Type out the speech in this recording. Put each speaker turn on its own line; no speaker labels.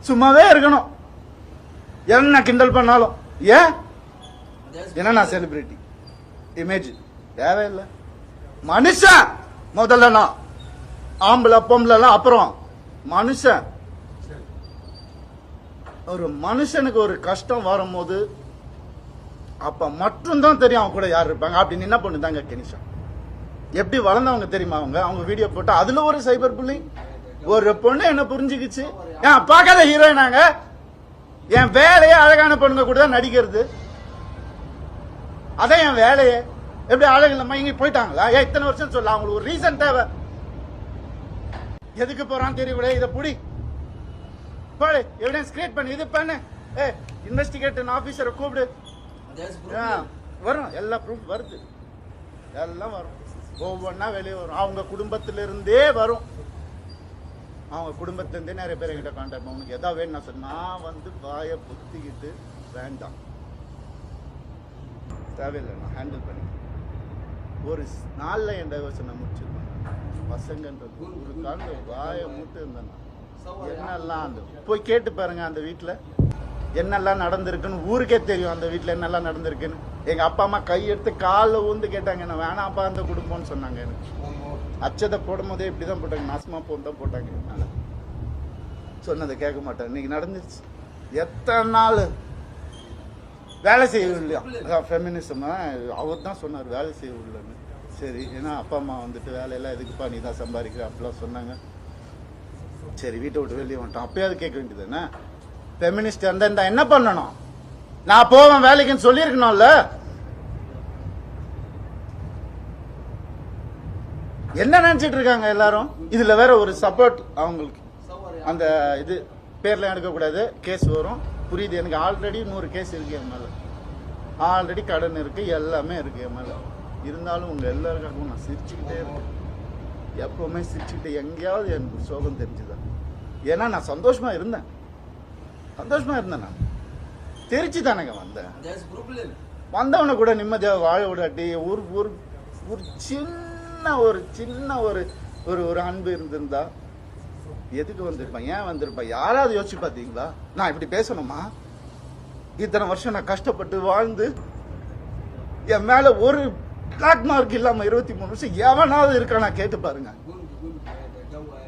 சும்மாவே இருக்கணும். என்ன கிண்டல் பண்ணாலும் ஏன் ஏன்னா நான் செலிபிரிட்டி இமேஜ் தேவையில்லை. மனுஷன் முதல்ல, நான் ஆம்பளை பொம்பளை அப்புறம் மனுஷன். ஒரு மனுஷனுக்கு ஒரு கஷ்டம் வரும்போது அப்ப மட்டும்தான் தெரியும் அவங்க கூட யார் இருப்பாங்க. அப்படின்னு என்ன பண்ணுதாங்க கெனிஷா. எப்படி வளர்ந்தவங்க தெரியுமா அவங்க வீடியோ போட்டா அதுல ஒரு சைபர் புல்லிங். ஒரு பொண்ணு என்ன புரிஞ்சுக்கிச்சு, ஏன் பார்க்காத ஹீரோயினாங்க, என் வேலையே அழகான பொண்ணுங்க கூட தான் நடிக்கிறது, அதான் என் வேலையே. எப்படி அழகு இல்லாம இங்க போயிட்டாங்களா? ஏன் இத்தனை வருஷம் சொல்ல, அவங்களுக்கு ஒரு ரீசன் தேவை. எதுக்கு போறான்னு தெரியக்கூட, இதை புடி போடு, எவிடன்ஸ் கிரியேட் பண்ணு, இது பண்ணு, இன்வெஸ்டிகேஷன் ஆபீசரை கூப்பிடு, வரும் எல்லா ப்ரூஃப் வருது, எல்லாம் வரும், ஒவ்வொன்னா வெளியே வரும். அவங்க குடும்பத்திலிருந்தே வரும். அவங்க குடும்பத்திலிருந்தே நிறைய பேர் என்கிட்ட கான்டாக்ட். உனக்கு எதாவது வேணும் நான் சொன்ன, நான் வந்து வாயை புத்திக்கிட்டு வேண்டாம், தேவையில்லை, நான் ஹேண்டில் பண்ணி ஒரு நாளில் என் டைவர்ஷனை முடிச்சிருப்பேன். பசங்கன்றது ஒரு காலம் வாயை மூட்டு இருந்தேன். என்னெல்லாம் அந்த போய் கேட்டு பாருங்க, அந்த வீட்டில் என்னெல்லாம் நடந்திருக்குன்னு ஊருக்கே தெரியும். அந்த வீட்டில் என்னெல்லாம் நடந்திருக்குன்னு எங்கள் அப்பா அம்மா கையெடுத்து காலில் ஊந்து கேட்டாங்க, என்ன வேணாப்பா அந்த குடும்பம்னு சொன்னாங்க. எனக்கு அச்சதை போடும் போதே இப்படி தான் போட்டாங்க, நாசமா போன் தான் போட்டாங்க. என்னால் சொன்னதை கேட்க மாட்டேன். இன்னைக்கு நடந்துருச்சு. எத்தனை நாள் வேலை செய்ய இல்லையா? ஃபெமினிசம் அவர் தான் சொன்னார் வேலை செய்ய இல்லைன்னு. சரி, ஏன்னா அப்பா அம்மா வந்துட்டு வேலையெல்லாம் எதுக்குப்பா நீ தான் சம்பாதிக்கிற அப்படிலாம் சொன்னாங்க. சரி, வீட்டை விட்டு வெளியே வந்துட்டோம். அப்பயாவது கேட்க வேண்டியது என்ன? ஃபெமினிஸ்ட் இருந்தா என்ன பண்ணணும்? நான் போவேன் வேலைக்குன்னு சொல்லியிருக்கணும்ல. என்ன நினைச்சிட்டு இருக்காங்க எல்லாரும்? இதுல வேற ஒரு சப்போர்ட் அவங்களுக்கு. அந்த இது பேர்ல எடுக்கக்கூடாது, கேஸ் வரும். புரியுது எனக்கு. ஆல்ரெடி 100 கேஸ் இருக்கு என் மேல, ஆல்ரெடி கடன் இருக்கு, எல்லாமே இருக்கு என் மேல. இருந்தாலும் உங்க எல்லாருக்காகவும் நான் சிரிச்சுக்கிட்டே இருக்கேன். எப்பவுமே சிரிச்சுக்கிட்டு, எங்கேயாவது எனக்கு சோகம் தெரிஞ்சுதான். ஏன்னா நான் சந்தோஷமா இருந்தேன், நான் தெரிச்சு தானேங்க வந்தேன். வந்தவனை கூட நிம்மதியாக வாழ விடாட்டி ஒரு சின்ன ஒரு அன்பு இருந்திருந்தா எதுக்கு வந்திருப்பேன்? ஏன் வந்திருப்பேன்? யாராவது யோசிச்சு பார்த்தீங்களா? நான் இப்படி பேசணுமா? இத்தனை வருஷம் நான் கஷ்டப்பட்டு வாழ்ந்து என் மேல ஒரு பிளாக் மார்க் இல்லாம 23 வருஷம் எவனாவது இருக்கா? நான் கேட்டு பாருங்க.